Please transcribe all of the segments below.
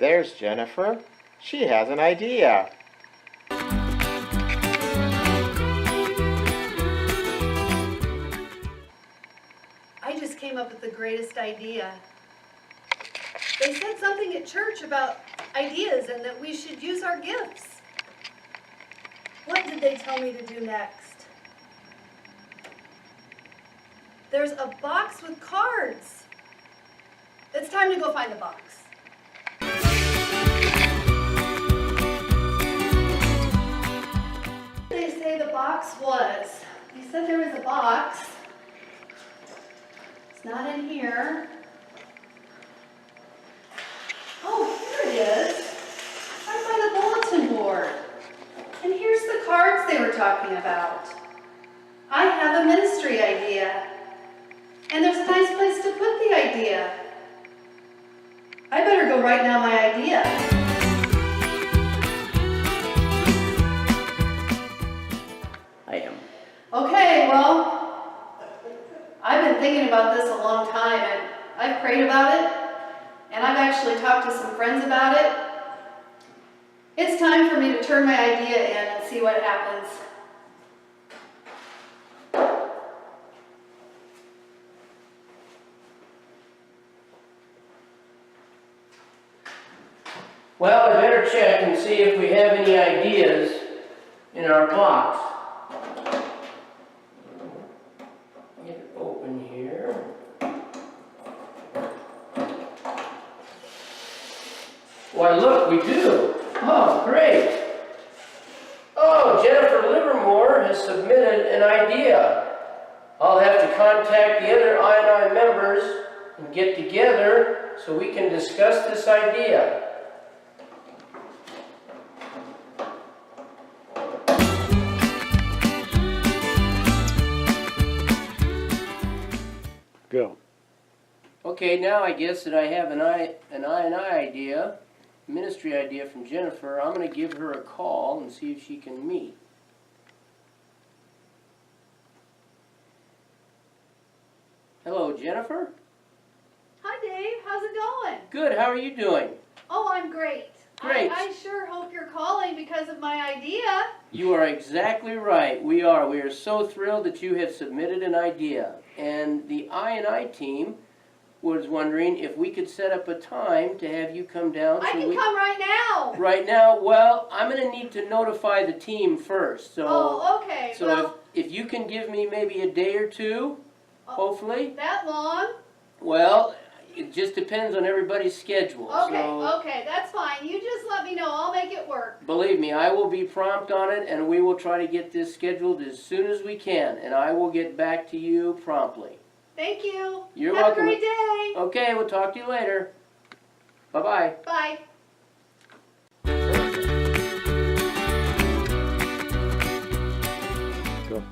there's Jennifer. She has an idea. I just came up with the greatest idea. They said something at church about ideas and that we should use our gifts. What did they tell me to do next? There's a box with cards. It's time to go find the box. They say the box was. They said there was a box. It's not in here. Oh, here it is. Right by the bulletin board. And here's the cards they were talking about. I have a ministry idea. And there's a nice place to put the idea. I better go write down my idea. I am. Okay, well, I've been thinking about this a long time, and I've prayed about it, and I've actually talked to some friends about it. It's time for me to turn my idea in and see what happens. Well, I better check and see if we have any ideas in our box. Get it open here. Why, look, we do. Oh, great. Oh, Jennifer Livermore has submitted an idea. I'll have to contact the other I&I members and get together so we can discuss this idea. Go. Okay, now I guess that I have an I&I idea, ministry idea from Jennifer. I'm going to give her a call and see if she can meet. Hello, Jennifer. Hi, Dave. How's it going? Good. How are you doing? Oh, I'm great. Great. I sure hope you're calling because of my idea. You are exactly right. We are. We are so thrilled that you have submitted an idea. And the I&I team was wondering if we could set up a time to have you come down. I can come right now. Right now, well, I'm going to need to notify the team first. So, Oh, okay. so Well, if you can give me maybe a day or two, hopefully. that long? Well, it just depends on everybody's schedule. Okay, So, okay, that's fine. You just let me know. I'll make it work. believe me, I will be prompt on it, and we will try to get this scheduled as soon as we can, and I will get back to you promptly. Thank you. You're Have welcome. a great day. Okay, we'll talk to you later. Bye-bye. Bye. Go.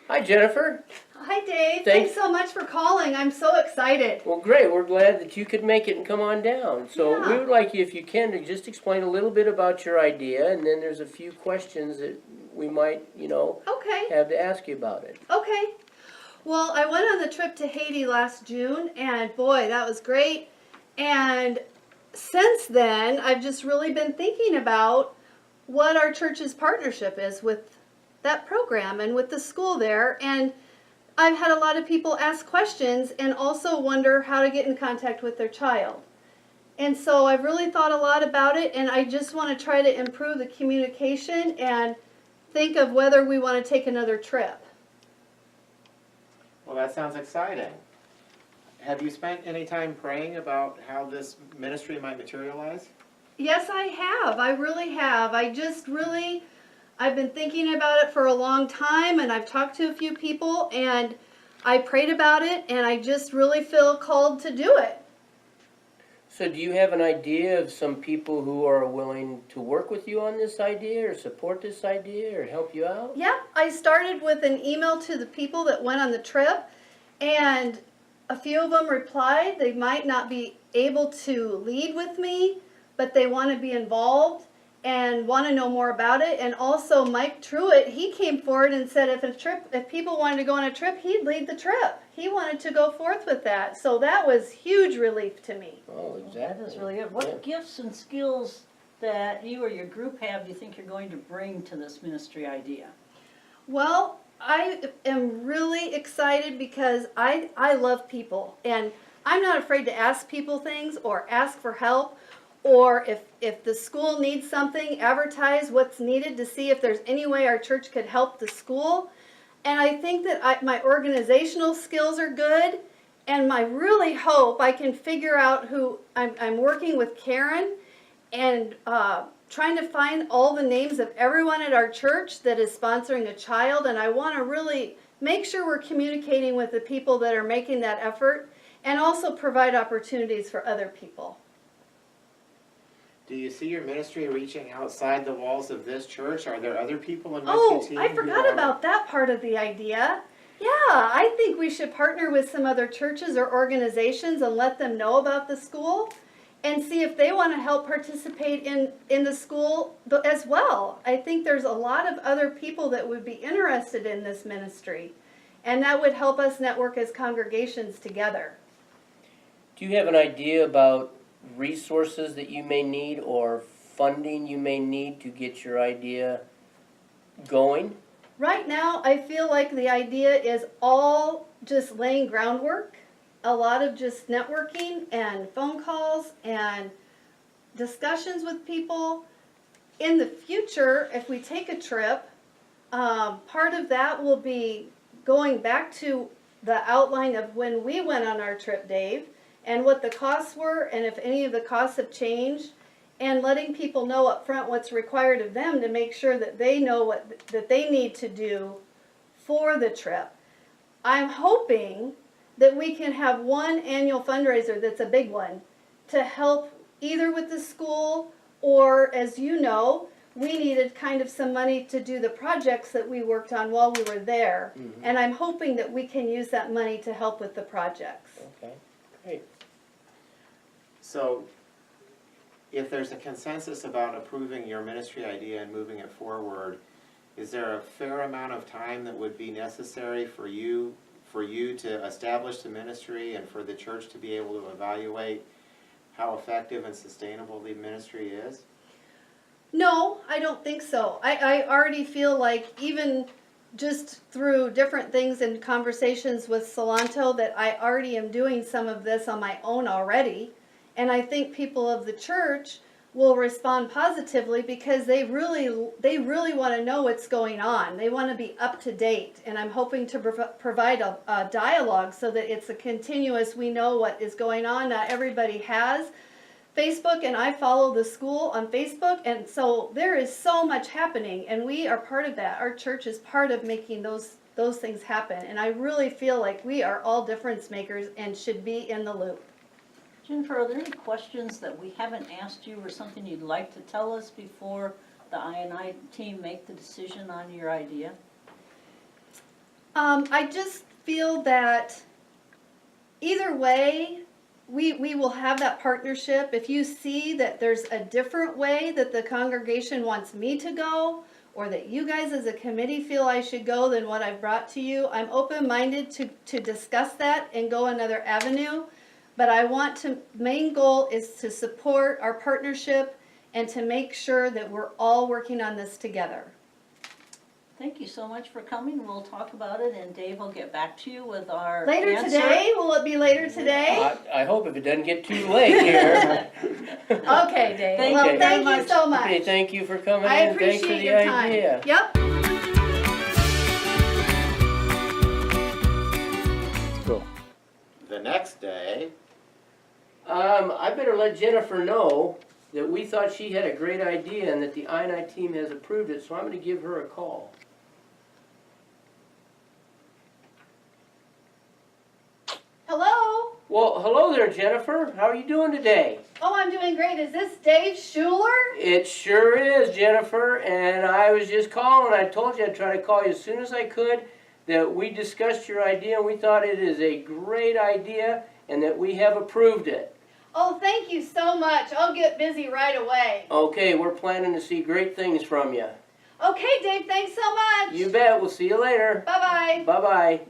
Hi, Jennifer. Hi, Dave. Thanks. Thanks so much for calling. I'm so excited. Well, great. We're glad that you could make it and come on down. So Yeah. we would like you, if you can, to just explain a little bit about your idea, and then there's a few questions that we might, Okay. have to ask you about it. Okay. Well, I went on the trip to Haiti last June, and boy, that was great. And since then, I've just really been thinking about what our church's partnership is with that program and with the school there. And I've had a lot of people ask questions and also wonder how to get in contact with their child. And so I've really thought a lot about it, and I just want to try to improve the communication and think of whether we want to take another trip. Well, that sounds exciting. Have you spent any time praying about how this ministry might materialize? Yes, I have. I really have. I've been thinking about it for a long time, and I've talked to a few people, and I prayed about it, and I just really feel called to do it. So do you have an idea of some people who are willing to work with you on this idea or support this idea or help you out? Yeah, I started with an email to the people that went on the trip, and a few of them replied. They might not be able to lead with me, but they want to be involved. and want to know more about it. And also Mike Truitt, he came forward and said if people wanted to go on a trip, he'd lead the trip. He wanted to go forth with that. So that was huge relief to me. Oh, exactly. That is really good. What gifts and skills that you or your group have do you think you're going to bring to this ministry idea? Well, I am really excited because I love people, and I'm not afraid to ask people things or ask for help, or if the school needs something, advertise what's needed to see if there's any way our church could help the school. And I think that my organizational skills are good, and I really hope I can figure out who I'm working with Karen and trying to find all the names of everyone at our church that is sponsoring a child, and I want to really make sure we're communicating with the people that are making that effort and also provide opportunities for other people. Do you see your ministry reaching outside the walls of this church? Are there other people in Rescue Team? I forgot about that part of the idea. Yeah, I think we should partner with some other churches or organizations and let them know about the school and see if they want to help participate in the school as well. I think there's a lot of other people that would be interested in this ministry, and that would help us network as congregations together. Do you have an idea about resources that you may need or funding you may need to get your idea going? Right now, I feel like the idea is all just laying groundwork. A lot of just networking and phone calls and discussions with people. In the future, if we take a trip, part of that will be going back to the outline of when we went on our trip, Dave, and what the costs were, and if any of the costs have changed, and letting people know up front what's required of them to make sure that they know what that they need to do for the trip. I'm hoping that we can have one annual fundraiser that's a big one to help either with the school or, as you know, we needed kind of some money to do the projects that we worked on while we were there. Mm-hmm. And I'm hoping that we can use that money to help with the projects. Okay, great. So, if there's a consensus about approving your ministry idea and moving it forward, is there a fair amount of time that would be necessary for you to establish the ministry and for the church to be able to evaluate how effective and sustainable the ministry is? No, I don't think so. I already feel like even just through different things and conversations with Solanto that I already am doing some of this on my own already. And I think people of the church will respond positively because they really want to know what's going on. They want to be up to date, and I'm hoping to provide a dialogue so that it's a continuous, we know what is going on. Not everybody has Facebook, and I follow the school on Facebook, and so there is so much happening, and we are part of that. Our church is part of making those things happen, and I really feel like we are all difference makers and should be in the loop. Jennifer, are there any questions that we haven't asked you or something you'd like to tell us before the I&I team make the decision on your idea? I just feel that either way, we will have that partnership. If you see that there's a different way that the congregation wants me to go, or that you guys as a committee feel I should go than what I've brought to you, I'm open-minded to discuss that and go another avenue. But I want to, main goal is to support our partnership and to make sure that we're all working on this together. Thank you so much for coming. We'll talk about it, and Dave will get back to you with our Later answer. today? Will it be later today? I hope if it doesn't get too late here. Okay, Dave. Thank Well, you thank very you much. so much. Okay, thank you for coming I in. Thanks for appreciate the your time. idea. Yep. Cool. The next day, I better let Jennifer know that we thought she had a great idea and that the I&I team has approved it, so I'm going to give her a call. Hello? Well, hello there, Jennifer. How are you doing today? Oh, I'm doing great. Is this Dave Schuler? It sure is, Jennifer, and I was just calling. I told you I'd try to call you as soon as I could, that we discussed your idea and we thought it is a great idea and that we have approved it. Oh, thank you so much. I'll get busy right away. Okay, we're planning to see great things from you. Okay, Dave, thanks so much. You bet. We'll see you later. Bye-bye. Bye-bye.